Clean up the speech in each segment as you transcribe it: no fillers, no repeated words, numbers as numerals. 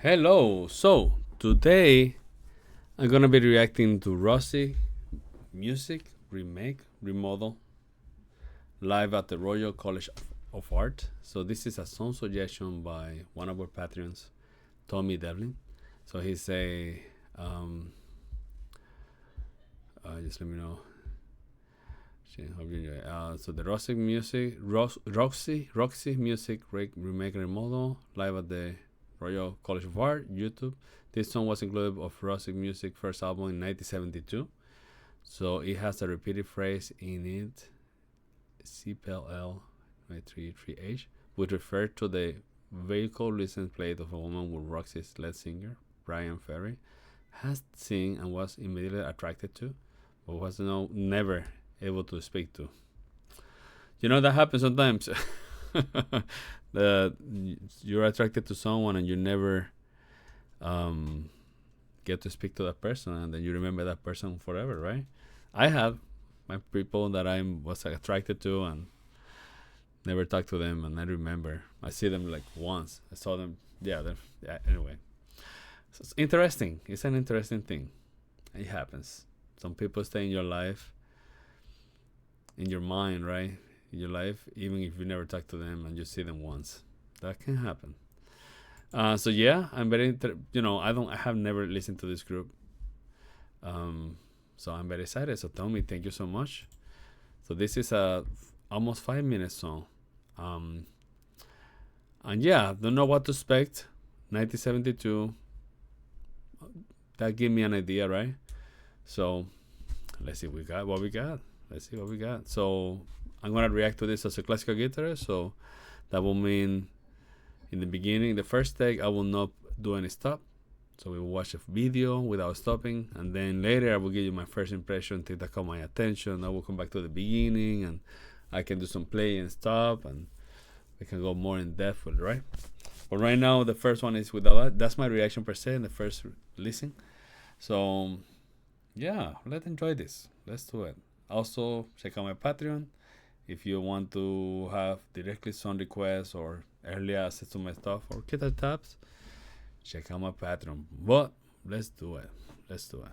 Hello. So today I'm gonna be reacting to Roxy music remake remodel live at the Royal College of Art. So this is a song suggestion by one of our patrons, Tommy Devlin. So he say, just let me know. Hope you enjoy. So the Roxy music, Roxy music remake remodel live at the Royal College of Art, YouTube. This song was included of Roxy Music first album in 1972. So it has a repeated phrase in it, CPL 333H, which referred to the vehicle license plate of a woman with Roxy's lead singer, Bryan Ferry, has seen and was immediately attracted to, but was never able to speak to. You know, that happens sometimes. That you're attracted to someone and you never get to speak to that person, and then you remember that person forever, right? I have my people that I was attracted to and never talked to them, and I remember I see them like once. I saw them, anyway. So it's interesting. It's an interesting thing. It happens. Some people stay in your life, in your mind, right? In your life, even if you never talk to them and you see them once, that can happen. So yeah, I'm very I have never listened to this group, so I'm very excited. So Tommy, thank you so much. So this is a almost 5 minute song, and yeah, don't know what to expect. 1972, that gave me an idea, right? So let's see what we got. Let's see what we got. So I'm gonna react to this as a classical guitarist, so that will mean in the beginning, the first take, I will not do any stop. So we will watch a video without stopping, and then later I will give you my first impression, things that caught my attention. I will come back to the beginning, and I can do some play and stop, and we can go more in depth with it, right? But right now, the first one is without that. That's my reaction per se in the first listen. So yeah, let's enjoy this. Let's do it. Also, check out my Patreon if you want to have directly song requests or early access to my stuff or guitar tabs. Check out my Patreon. But let's do it. Let's do it.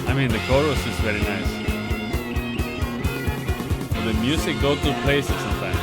I mean, the chorus is very nice. The music goes to places sometimes.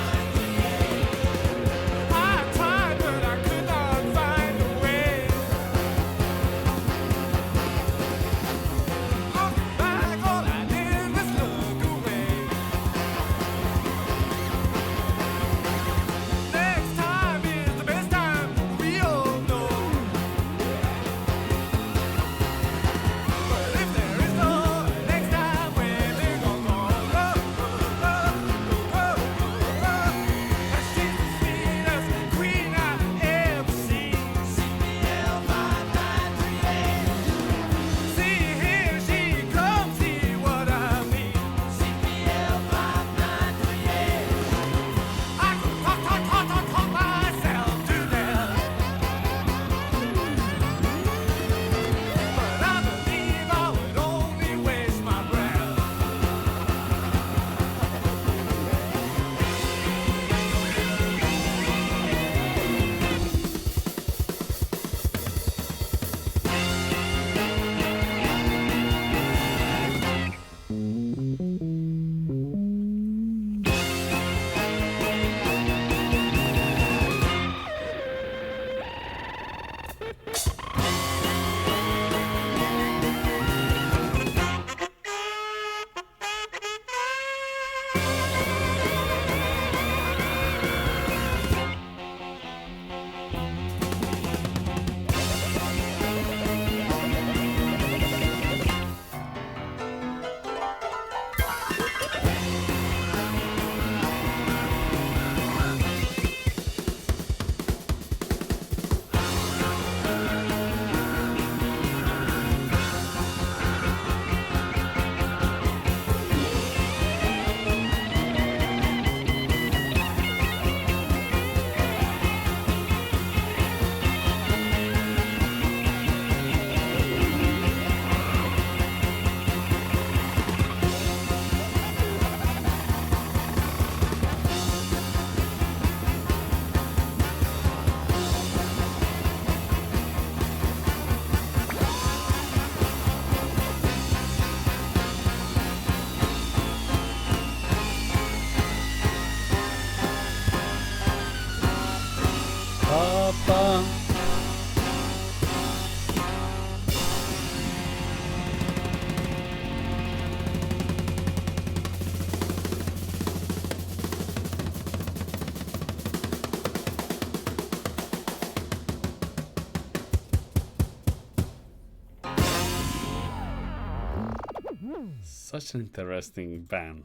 Such an interesting band.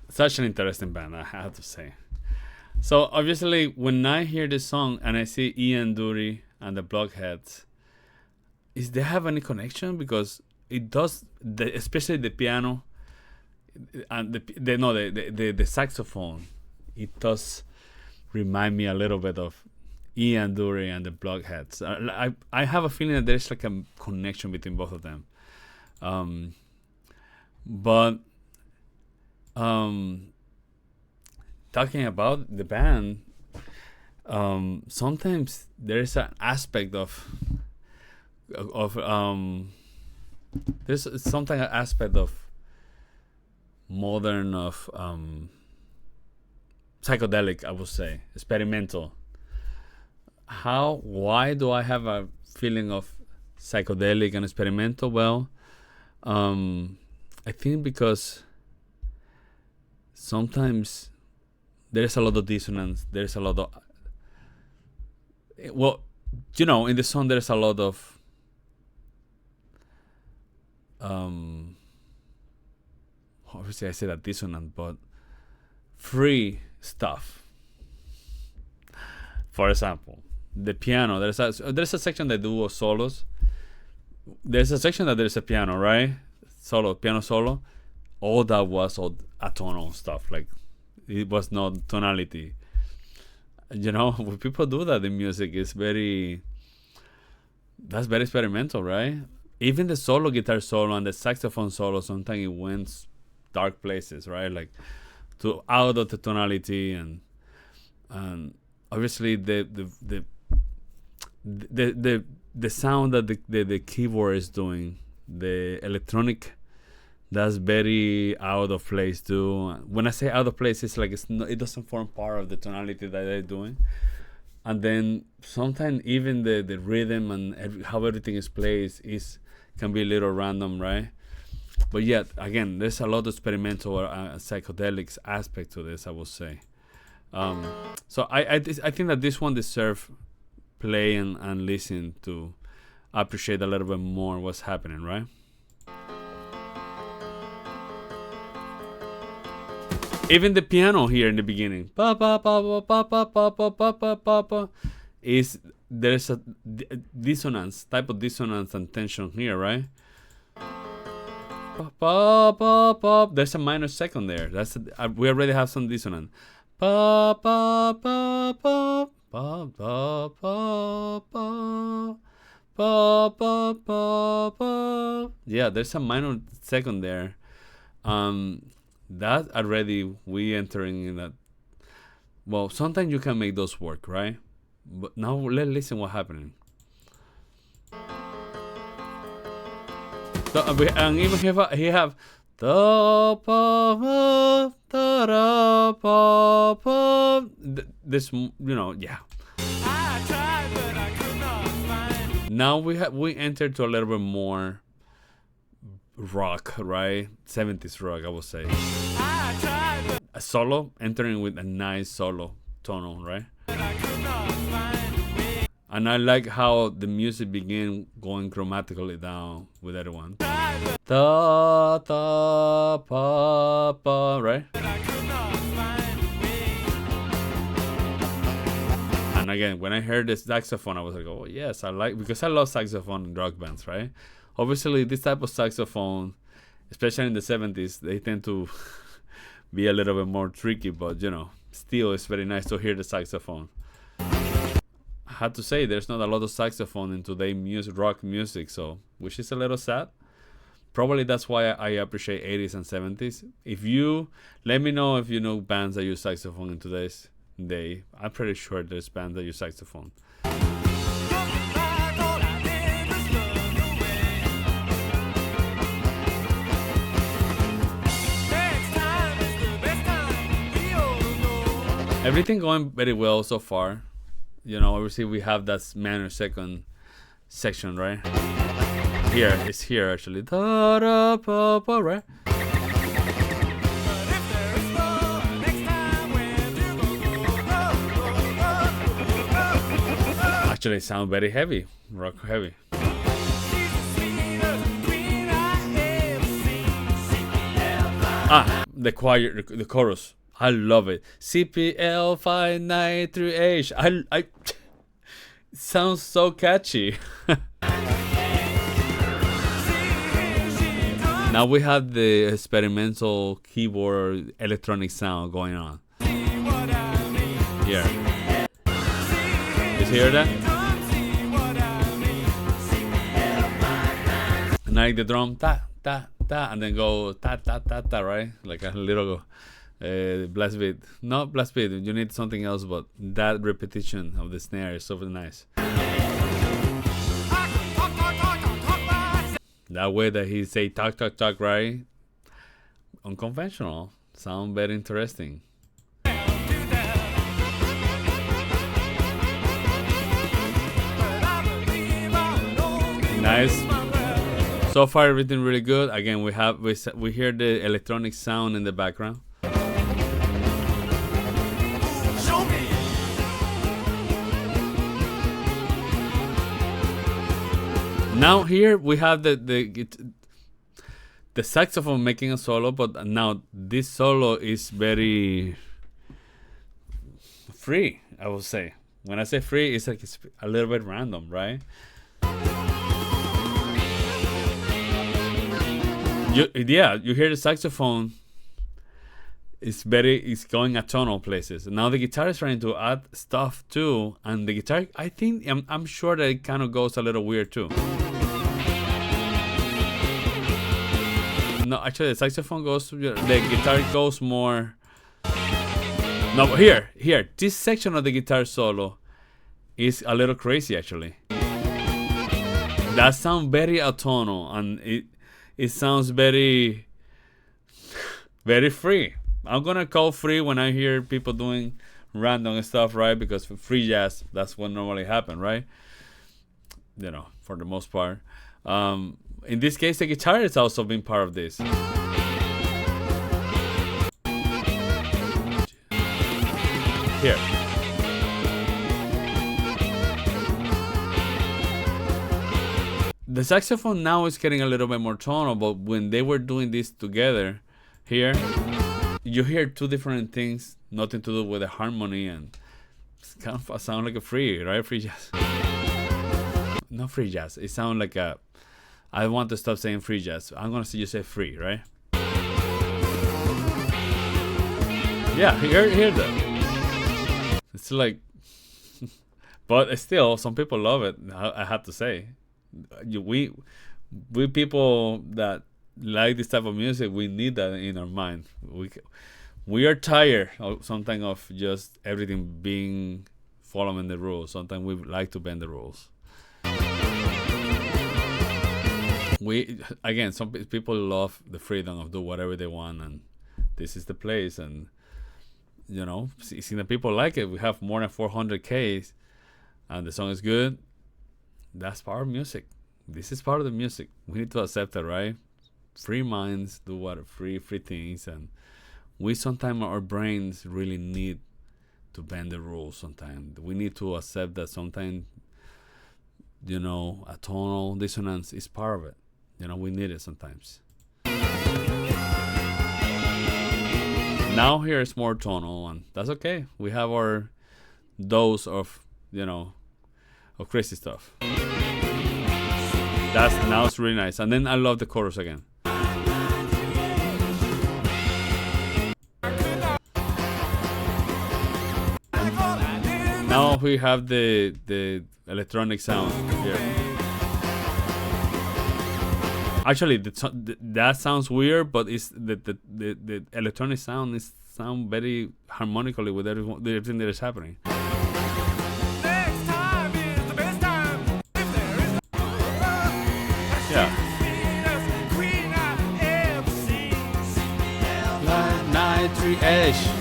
Such an interesting band, I have to say. So obviously, when I hear this song and I see Ian Dury and the Blockheads, is they have any connection? Because it does, especially the piano and the saxophone. It does remind me a little bit of Ian Dury and the Blockheads. I have a feeling that there's like a connection between both of them. But talking about the band, sometimes there is an aspect of there's sometimes an aspect of modern, of psychedelic, I would say, experimental. Why do I have a feeling of psychedelic and experimental? Well, I think because sometimes there's a lot of dissonance. There's a lot of, well, in the song there's a lot of obviously I say that dissonant, but free stuff. For example, the piano. There's a section that do solos. There's a section that there's a piano, right? Piano solo. All that was all atonal stuff. Like, it was not tonality. When people do that in music, that's very experimental, right? Even the solo guitar solo and the saxophone solo, sometimes it went dark places, right? Like, out of the tonality, and obviously the sound that the keyboard is doing, the electronic, that's very out of place too. When I say out of place, it's like it doesn't form part of the tonality that they're doing. And then sometimes even the rhythm and how everything is played can be a little random, right? But yet again, there's a lot of experimental psychedelics aspect to this, I would say. So I think that this one deserves play and listen to appreciate a little bit more what's happening, right? Even the piano here in the beginning, there's a dissonance, type of dissonance and tension here, right? There's a minor second there. We already have some dissonance. Yeah, there's a minor second there. That already we entering in that. Well, sometimes you can make those work, right? But now let's listen what's happening. So, and even he have this, yeah. Now we enter to a little bit more rock, right? 70s rock, I would say. A solo, entering with a nice solo tonal, right? And I like how the music begin going chromatically down with everyone. Ta ta pa pa, right? And again, when I heard this saxophone, I was like, oh yes, because I love saxophone in rock bands, right? Obviously, this type of saxophone, especially in the 70s, they tend to be a little bit more tricky, but still it's very nice to hear the saxophone. I have to say, there's not a lot of saxophone in today's rock music, so which is a little sad. Probably that's why I appreciate 80s and 70s. Let me know if you know bands that use saxophone in today's day. I'm pretty sure there's bands that use saxophone. Everything going very well so far. Obviously we have that minor second section, right? It's here actually. Right? Actually, it sounds very heavy, rock heavy. The choir, the chorus. I love it. CPL 593H. I it sounds so catchy. Now we have the experimental keyboard electronic sound going on. Here. You hear that? And like the drum, ta, ta, ta, and then go ta, ta, ta, ta, right? Like a little blast beat. Not blast beat, you need something else, but that repetition of the snare is so nice. That way that he say talk, talk, talk, right? Unconventional. Sound very interesting. Nice. So far, everything really good. Again, we hear the electronic sound in the background. Now here we have the saxophone making a solo, but now this solo is very free, I would say. When I say free, it's like it's a little bit random, right? You hear the saxophone. It's going atonal places. Now the guitar is trying to add stuff too, and the guitar, I'm sure that it kind of goes a little weird too. No, actually the saxophone goes, the guitar goes more. No, here, this section of the guitar solo is a little crazy actually. That sounds very atonal, and it sounds very, very free. I'm gonna call free when I hear people doing random stuff, right? Because for free jazz, that's what normally happens, right? You know, for the most part. In this case, the guitar has also been part of this. Here. The saxophone now is getting a little bit more tonal, but when they were doing this together, here, you hear two different things, nothing to do with the harmony, and it's kind of sound like a free, right? Free jazz. Not free jazz. It sounds like a. I want to stop saying free jazz. I'm gonna see you say free, right? Yeah, hear that. It's like, but still, some people love it. I have to say, we people that like this type of music, we need that in our mind. We are tired sometimes of just everything being following the rules. Sometimes we like to bend the rules. Some people love the freedom of do whatever they want, and this is the place. And you know, seeing the people like it, we have more than 400Ks, and the song is good. That's part of music. This is part of the music. We need to accept it, right? Free minds do what free things, and we sometimes our brains really need to bend the rules. Sometimes we need to accept that sometimes, you know, a tonal dissonance is part of it. You know, we need it sometimes. Now here it's more tonal, and that's okay. We have our dose of, you know, of crazy stuff. Now it's really nice. And then I love the chorus again. Now we have the electronic sound here. Actually, that sounds weird, but it's the electronic sound sound very harmonically with everything that is happening. Yeah. 93H.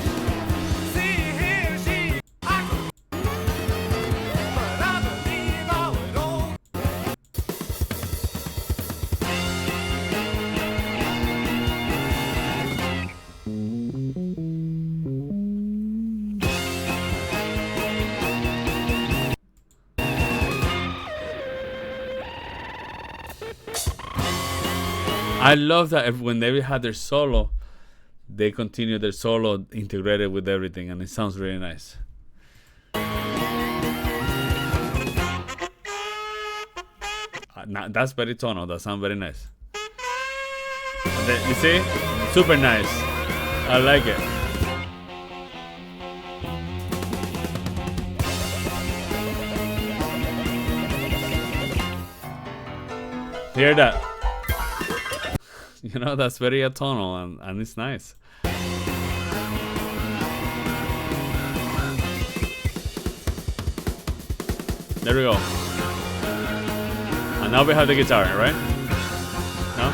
I love that when they had their solo, they continue their solo integrated with everything, and it sounds really nice. That's very tonal. That sounds very nice. You see? Super nice. I like it. Hear that? You know, that's very atonal, and it's nice. There we go. And now we have the guitar, right? No?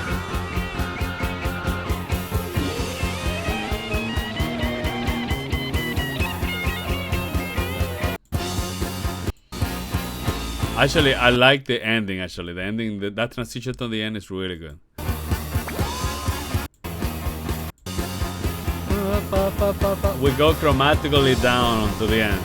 Actually, I like the ending. Actually, the ending, that transition to the end is really good. We go chromatically down to the end.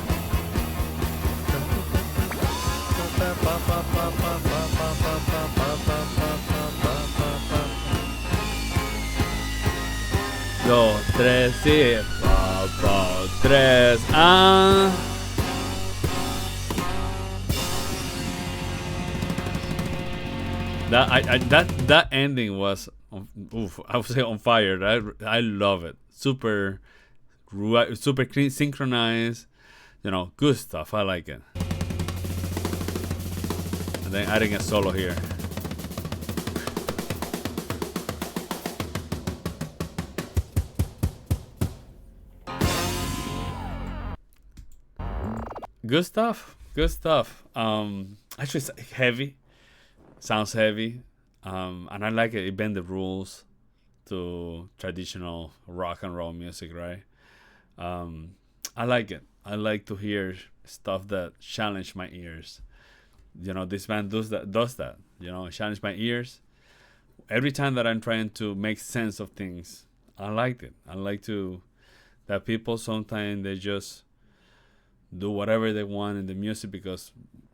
Dos, tres, sí. Pa, pa, tres, That ending was, I would say on fire. I love it. Super clean, synchronized. You know, good stuff. I like it. And then adding a solo here. Good stuff. Good stuff. Actually, it's heavy. Sounds heavy. And I like it. It bends the rules to traditional rock and roll music, right? I like it. I like to hear stuff that challenge my ears. You know, this band does that. You know, challenge my ears. Every time that I'm trying to make sense of things, I liked it. I like that people sometimes they just do whatever they want in the music, because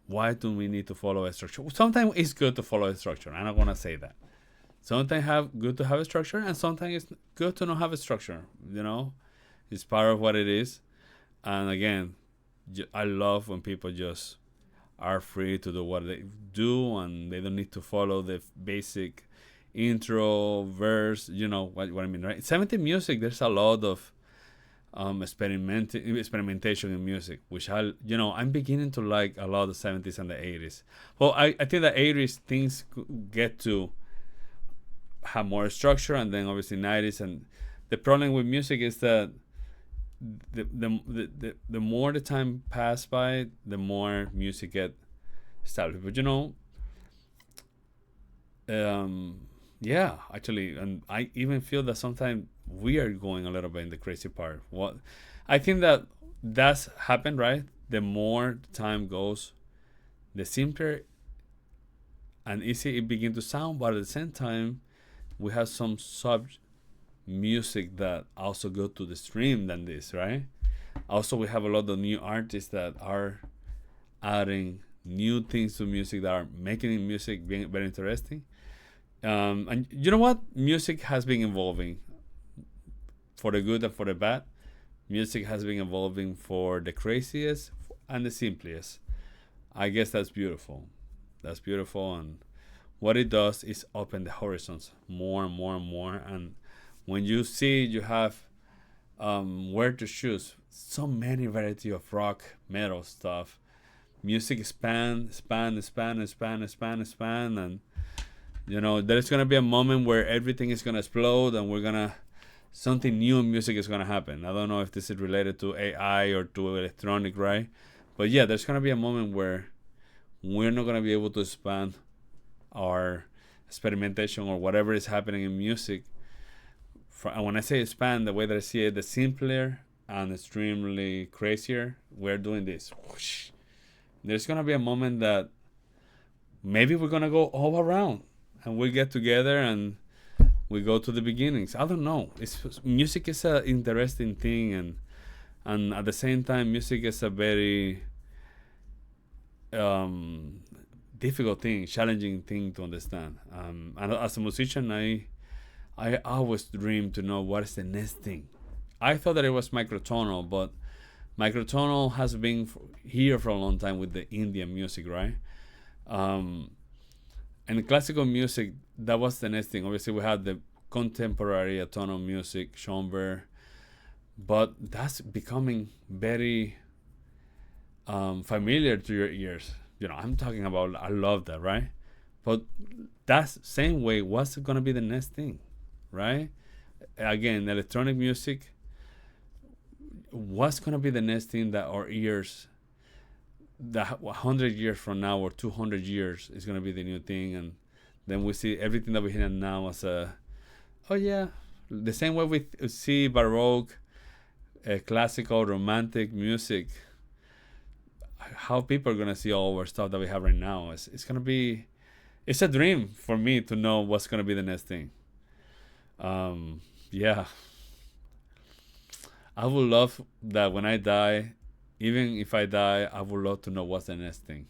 why do we need to follow a structure? Sometimes it's good to follow a structure. I'm not gonna say that. Sometimes good to have a structure, and sometimes it's good to not have a structure. You know, it's part of what it is. And again, I love when people just are free to do what they do, and they don't need to follow the basic intro, verse. You know what I mean, right? 70s music, there's a lot of experimentation in music, which I'm beginning to like a lot of the 70s and the 80s. Well, I think the 80s things get to have more structure, and then obviously 90s. And the problem with music is that the more the time pass by, the more music get established. But yeah, actually, and I even feel that sometimes we are going a little bit in the crazy part. What I think that's happened, right? The more time goes, the simpler and easy it begins to sound, but at the same time, we have some sub music that also go to the stream than this, right? Also, we have a lot of new artists that are adding new things to music, that are making music being very interesting. And you know what? Music has been evolving for the good and for the bad. Music has been evolving for the craziest and the simplest. I guess that's beautiful. That's beautiful. And what it does is open the horizons more and more and more. And when you see you have where to choose, so many variety of rock, metal stuff. Music expand, and there's gonna be a moment where everything is gonna explode, and something new in music is gonna happen. I don't know if this is related to AI or to electronic, right? But yeah, there's gonna be a moment where we're not gonna be able to expand our experimentation or whatever is happening in music. And when I say expand, the way that I see it, the simpler and extremely crazier, we're doing this. Whoosh. There's gonna be a moment that maybe we're gonna go all around, and we get together and we go to the beginnings. I don't know. Music is an interesting thing, and at the same time, music is a very difficult thing, challenging thing to understand. And as a musician, I always dream to know what is the next thing. I thought that it was microtonal, but microtonal has been here for a long time with the Indian music, right? And the classical music, that was the next thing. Obviously, we had the contemporary atonal music, Schoenberg, but that's becoming very familiar to your ears. I'm talking about, I love that, right? But that's same way, what's going to be the next thing, right? Again, electronic music, what's going to be the next thing that our ears, that 100 years from now or 200 years is going to be the new thing? And then we see everything that we hear now as oh yeah, the same way we see Baroque, classical, romantic music, how people are going to see all our stuff that we have right now. It's going to be, it's a dream for me to know what's going to be the next thing. Yeah. I would love that when I die, even if I die, I would love to know what's the next thing,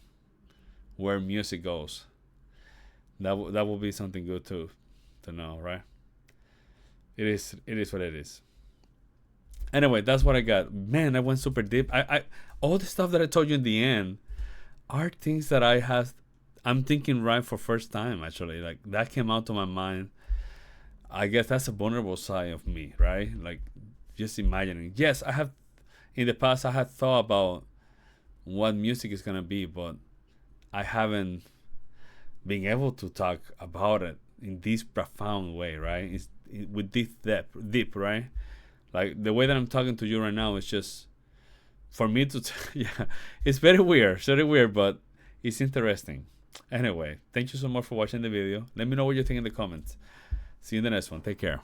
where music goes. That will be something good to know, right? It is what it is. Anyway, that's what I got. Man, I went super deep. I all the stuff that I told you in the end are things that I'm thinking right for first time, actually. Like, that came out to my mind. I guess that's a vulnerable side of me, right? Like, just imagining. Yes, I have, in the past, I had thought about what music is going to be, but I haven't been able to talk about it in this profound way, right? With this deep, right? Like, the way that I'm talking to you right now is just for me to, yeah, it's very weird, but it's interesting. Anyway, thank you so much for watching the video. Let me know what you think in the comments. See you in the next one. Take care.